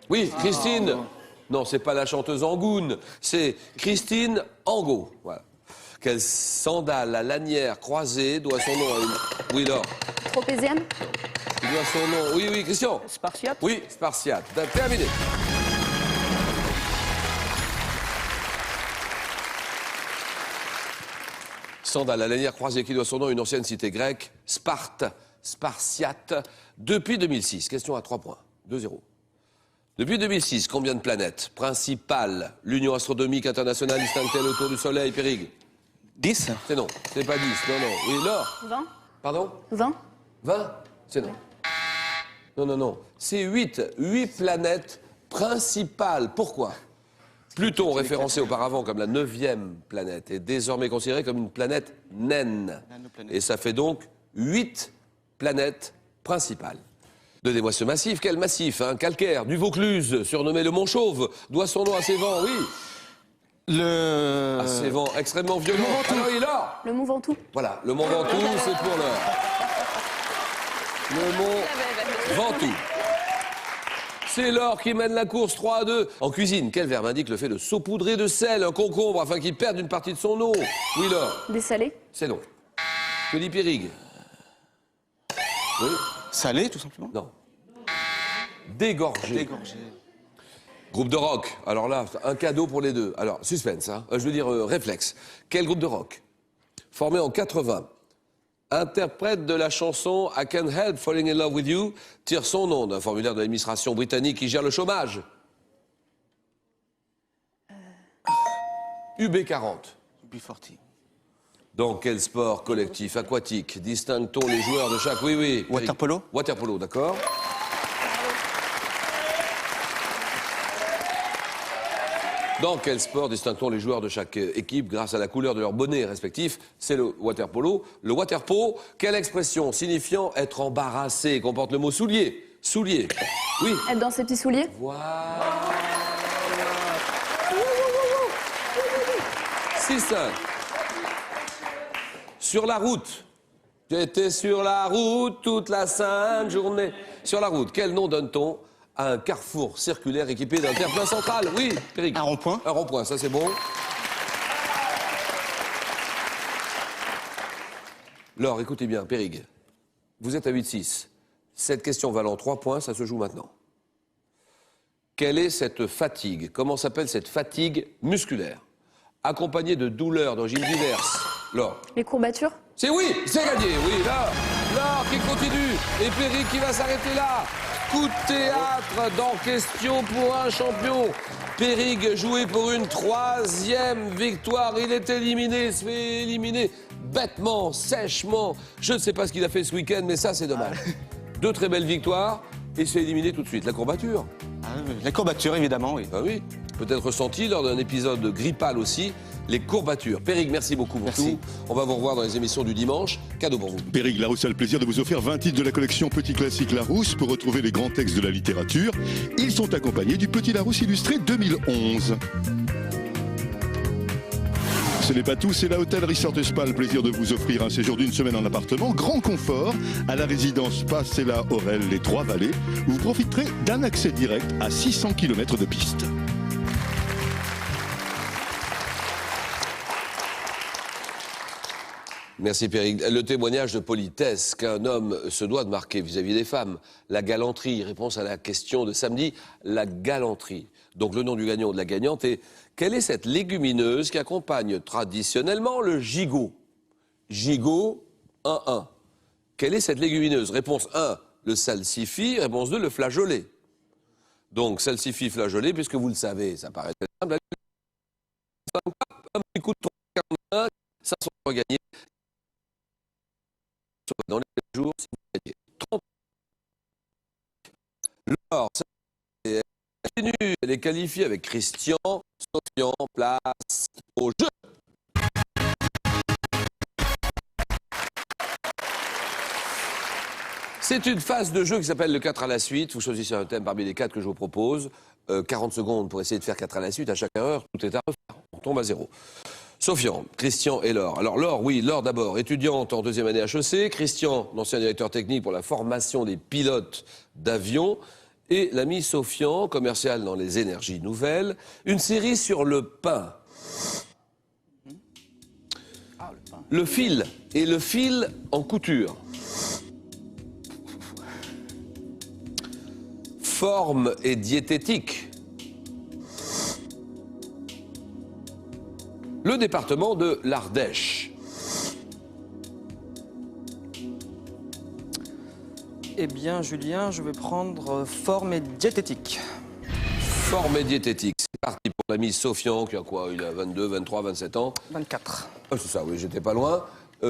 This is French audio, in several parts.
Oui, Christine. Non, c'est pas la chanteuse Angoune, c'est Christine Angot. Voilà. Quelle sandale à lanière croisée doit son nom à une... Oui, Laure. Tropézienne. Il doit son nom... Oui, Christian. Spartiate. Oui, Spartiate. Terminé. Sandale à lanière croisée qui doit son nom à une ancienne cité grecque, Sparte, Spartiate, depuis 2006. Question à 3 points, 2-0. Depuis 2006, combien de planètes principales l'Union astronomique internationale distingue-t-elle autour du Soleil, Périg? 10. C'est non, c'est pas 10, non. Oui, Laure? 20. Pardon? 20. 20? C'est non. Non. C'est 8. 8 planètes principales. Pourquoi? Pluton, référencé auparavant comme la 9e planète, est désormais considéré comme une planète naine. Et ça fait donc 8 planètes principales. Donnez-moi ce massif. Quel massif, hein? Calcaire, du Vaucluse, surnommé le Mont Chauve, doit son nom à ces vents, oui. À ces vents extrêmement violents. Alors, il a... Le Mont Ventoux. Voilà, le Mont Ventoux, c'est pour l'heure. Le Mont Ventoux. C'est Laure qui mène la course 3-2. En cuisine, quel verbe indique le fait de saupoudrer de sel un concombre afin qu'il perde une partie de son eau? Oui, Laure. Dessalé. C'est non. Que dit Périg? Oui. Salé, tout simplement. Non. Dégorgé. Groupe de rock. Alors là, un cadeau pour les deux. Alors, suspense, hein. Je veux dire réflexe. Quel groupe de rock, formé en 80, interprète de la chanson I Can't Help Falling in Love with You, tire son nom d'un formulaire de l'administration britannique qui gère le chômage? UB40. UB40. Dans quel sport collectif aquatique distingue-t-on les joueurs de chaque... Oui. Waterpolo. Waterpolo, d'accord. Dans quel sport distingue-t-on les joueurs de chaque équipe grâce à la couleur de leur bonnet respectif? C'est le waterpolo. Le waterpo, quelle expression signifiant être embarrassé comporte le mot soulier? Soulier. Oui. Être dans ses petits souliers. Voilà. 6-5. Sur la route. J'étais sur la route toute la sainte journée. Sur la route, quel nom donne-t-on à un carrefour circulaire équipé d'un terre-plein central? Oui, Périg. Un rond-point. Un rond-point, ça c'est bon. Laure, écoutez bien, Périg. Vous êtes à 8-6. Cette question valant 3 points, ça se joue maintenant. Quelle est cette fatigue? Comment s'appelle cette fatigue musculaire, accompagnée de douleurs d'origine diverses? Laure. Les courbatures. C'est oui, c'est gagné, oui, Laure qui continue, et Périg qui va s'arrêter là. Coup de théâtre dans Question pour un champion. Périg joué pour une 3e victoire. Il est éliminé, se fait éliminer bêtement, sèchement. Je ne sais pas ce qu'il a fait ce week-end, mais ça, c'est dommage. 2 très belles victoires, et il se fait éliminer tout de suite. La courbature. La courbature, évidemment, oui. Ah oui, peut-être ressenti lors d'un épisode grippal aussi, les courbatures. Périg, merci beaucoup pour tout. On va vous revoir dans les émissions du dimanche. Cadeau pour vous. Périg Larousse a le plaisir de vous offrir 20 titres de la collection Petit Classique Larousse pour retrouver les grands textes de la littérature. Ils sont accompagnés du Petit Larousse illustré 2011. Ce n'est pas tout, c'est la Hôtel Resort Spa, le plaisir de vous offrir un séjour d'1 semaine en appartement, grand confort, à la résidence Spa Aurel les Trois-Vallées, où vous profiterez d'un accès direct à 600 km de piste. Merci Périg. Le témoignage de politesse qu'un homme se doit de marquer vis-à-vis des femmes. La galanterie, réponse à la question de samedi, la galanterie. Donc le nom du gagnant ou de la gagnante est: quelle est cette légumineuse qui accompagne traditionnellement le gigot? Gigot 1-1. Quelle est cette légumineuse? Réponse 1, le salsifis. Réponse 2, le flageolet. Donc salsifis, flageolet, puisque vous le savez, ça paraît simple. Un petit coup de 3, ça sera gagné. Dans les jours, si vous gagnez 30. Laure, elle continue, elle est qualifiée avec Christian. Sofian, place au jeu. C'est une phase de jeu qui s'appelle le 4 à la suite. Vous choisissez un thème parmi les 4 que je vous propose. 40 secondes pour essayer de faire 4 à la suite. À chaque erreur, tout est à refaire. On tombe à 0. Sofian, Christian et Laure. Alors Laure, oui, Laure d'abord, étudiante en 2e année HEC. Christian, ancien directeur technique pour la formation des pilotes d'avion. et l'ami Sofian, commercial dans les énergies nouvelles. Une série sur le pain. Ah, le pain. Le fil et le fil en couture. Forme et diététique. Le département de l'Ardèche. Eh bien, Julien, je vais prendre forme et diététique. Forme et diététique. C'est parti pour l'ami Sofian, qui a quoi? Il a 22, 23, 27 ans. 24. Ah, c'est ça, oui, j'étais pas loin.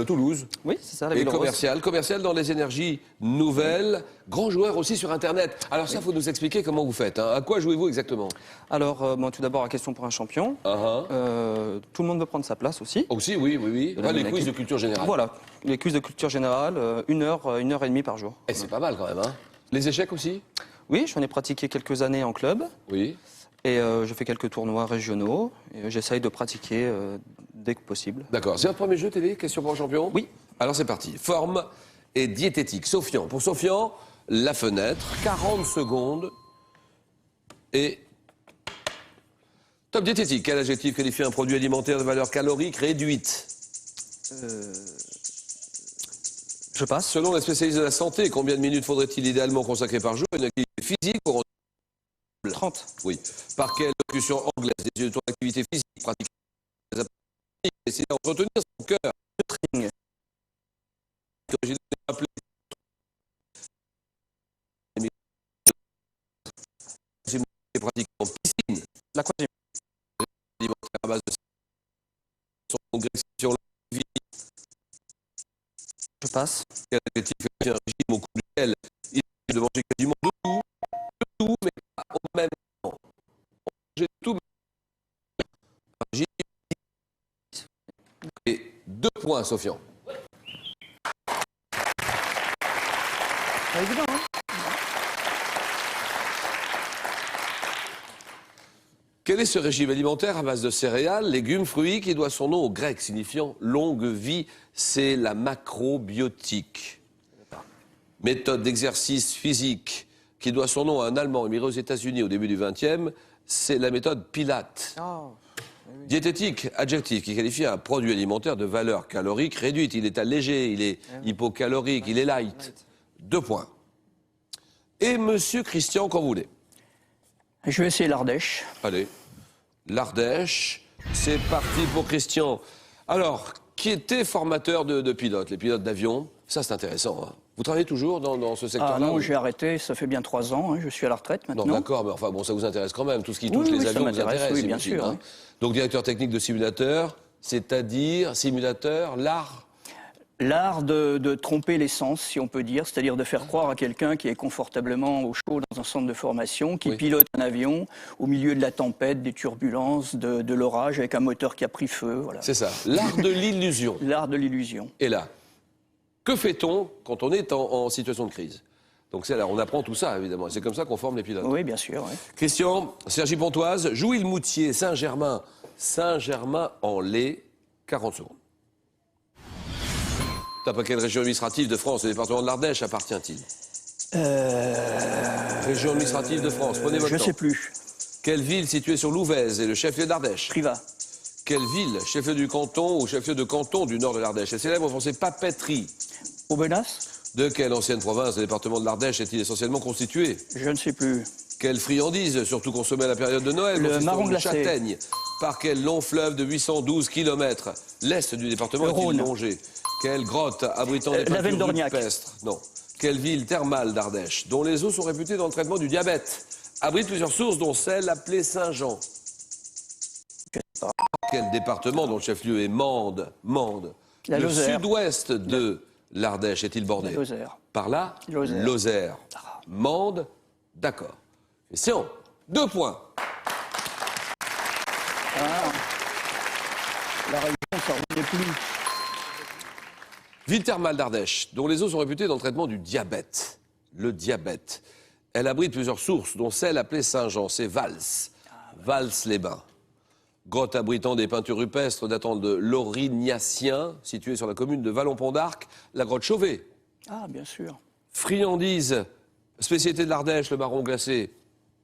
Toulouse. Oui, c'est ça, la Et ville rose. commercial dans les énergies nouvelles. Grand joueur aussi sur Internet. Alors ça, il faut nous expliquer comment vous faites. Hein. À quoi jouez-vous exactement? Alors, bon, tout d'abord, la question pour un champion. Tout le monde veut prendre sa place aussi. Aussi, oui. Pas les quiz de culture générale. Voilà, les quiz de culture générale, 1 heure et demie par jour. Et c'est pas mal quand même, hein. Les échecs aussi? Oui, j'en ai pratiqué quelques années en club. Oui. Et je fais quelques tournois régionaux. Et j'essaye de pratiquer dès que possible. D'accord. C'est votre premier jeu télé, question pour un champion? Oui. Alors c'est parti. Forme et diététique. Sofian. Pour Sofian, la fenêtre, 40 secondes. Et top diététique. Quel adjectif qualifie un produit alimentaire de valeur calorique réduite? Je passe. Selon les spécialistes de la santé, combien de minutes faudrait-il idéalement consacrer par jour à une activité physique pour 30. Oui. Par quelle locution anglaise des yeux l'activité physique pratiquée essayer d'entretenir son cœur? Ring. Originaire appelé pratiquée en piscine. L'aquagym. Alimentaire à base de son congrès sur la vie. Je passe. Quel adjectif est un régime au cours duquel il est de manger quasiment de tout, mais pas au même temps. Manger tout, mais un régime. Et 2 points, Sofian. Pas évident, hein? Quel est ce régime alimentaire à base de céréales, légumes, fruits qui doit son nom au grec signifiant longue vie? C'est la macrobiotique. Méthode d'exercice physique qui doit son nom à un Allemand émigré aux États-Unis au début du XXe, c'est la méthode Pilate. Oh. Diététique, adjectif qui qualifie un produit alimentaire de valeur calorique réduite. Il est allégé, il est hypocalorique, il est light. 2 points. Et monsieur Christian, quand vous voulez. Je vais essayer l'Ardèche. Allez, l'Ardèche, c'est parti pour Christian. Alors, qui était formateur de pilotes, les pilotes d'avion? Ça, c'est intéressant. Hein. Vous travaillez toujours dans ce secteur-là? Ah non, j'ai arrêté, ça fait bien 3 ans, hein, je suis à la retraite maintenant. Non, d'accord, mais enfin, bon, ça vous intéresse quand même. Tout ce qui touche Oui, les ça avions vous m'intéresse, intéresse, oui, bien j'imagine, sûr, hein. oui. Donc, directeur technique de simulateur, c'est-à-dire simulateur, l'art? L'art de tromper l'essence, si on peut dire, c'est-à-dire de faire croire à quelqu'un qui est confortablement au chaud dans un centre de formation, qui Oui. pilote un avion au milieu de la tempête, des turbulences, de l'orage, avec un moteur qui a pris feu, voilà. C'est ça, l'art de l'illusion. L'art de l'illusion. Et là, que fait-on quand on est en situation de crise? Donc, alors, on apprend tout ça, évidemment. C'est comme ça qu'on forme les pilotes. Oui, bien sûr, oui. Christian, Sergi Pontoise, Jouy-le-Moutier, Saint-Germain. Saint-Germain-en-Laye, 40 secondes. À quelle région administrative de France, le département de l'Ardèche appartient-il? Région administrative de France, prenez votre Je temps. sais plus. Quelle ville située sur l'Ouvèze est le chef-lieu d'Ardèche? Privas. Quelle ville, chef-lieu du canton ou chef-lieu de canton du nord de l'Ardèche, est célèbre pour ses papeteries? Aubenas? De quelle ancienne province le département de l'Ardèche est-il essentiellement constitué? Je ne sais plus. Quelle friandise, surtout consommée à la période de Noël, Le consiste en marron une glacé. châtaigne? Par quel long fleuve de 812 km l'est du département Le est-il Rhône. longé? Quelle grotte abritant des la veine peintures d'Orniac. rupestres? Non. Quelle ville thermale d'Ardèche, dont les eaux sont réputées dans le traitement du diabète, abrite plusieurs sources, dont celle appelée Saint-Jean? Quel département dont le chef-lieu est Mende? La Le Lozère. sud-ouest de l'Ardèche est-il bordé? La Lozère. Par là? Lozère. Lozère. Mende, d'accord. Question, 2 points. La région, ça revenait plus. Ville thermale d'Ardèche, dont les eaux sont réputées dans le traitement du diabète. Le diabète. Elle abrite plusieurs sources, dont celle appelée Saint-Jean, c'est Vals. Vals-les-Bains. Grotte abritant des peintures rupestres datant de l'Aurignacien, située sur la commune de Vallon-Pont d'Arc, la grotte Chauvet. Ah, bien sûr. Friandise Spécialité de l'Ardèche, le marron glacé.